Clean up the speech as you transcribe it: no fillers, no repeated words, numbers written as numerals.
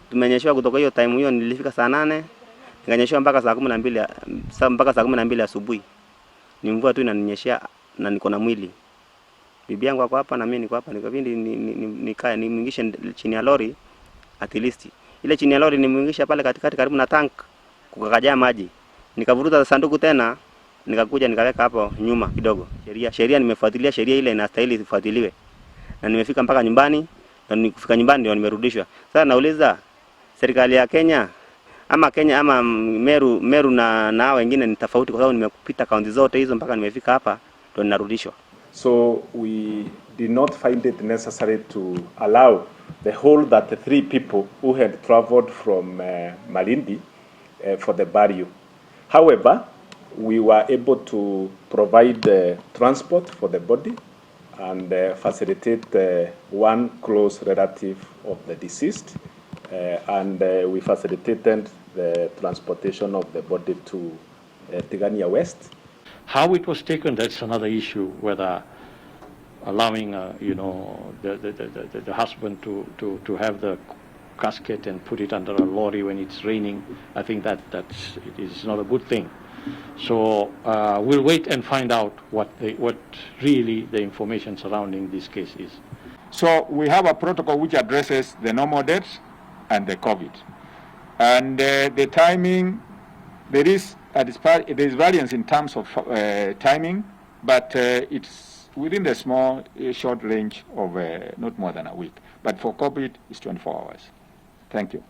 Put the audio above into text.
Tumenyeshewa kutoka hiyo time hiyo, nilifika saa 8 nikanyeshewa mpaka saa 12 mpaka saa 12 asubuhi. Ni mvua tu inaninyeshea na niko na mwili. Bibi yangu ako hapa na mimi niko hapa, nikabidi nikae nimwingishe chini ya lori at least. Ile chini ya lori nimwingisha pale katikati karibu na tank kukakajaa maji. Nikavuruta sanduku tena, nikakuja nikaweka hapo nyuma kidogo. Sheria nimefuatilia, sheria ile inastahili ifuatiliwe. Na nimefika mpaka nyumbani, na nikifika nyumbani ndio nimerudishwa. Sasa nauliza serikali ya Kenya ama Meru na wengine ni tofauti, kwa sababu nimekupita kaunti zote hizo mpaka nimefika hapa ndio ninarudishwa. So we did not find it necessary to allow the whole 3 people who had traveled from Malindi for the burial. However, we were able to provide transport for the body and facilitate one close relative of the deceased, and we facilitated the transportation of the body to Tigania West. How it was taken, that's another issue, whether allowing the husband to have the casket and put it under a lorry when it's raining. I think it is not a good thing. So we'll wait and find out what really the information surrounding this case is. So we have a protocol which addresses the normal deaths and the COVID. And the timing, there is variance in terms of timing, but it's within the short range of not more than a week. But for COVID, it's 24 hours. Thank you.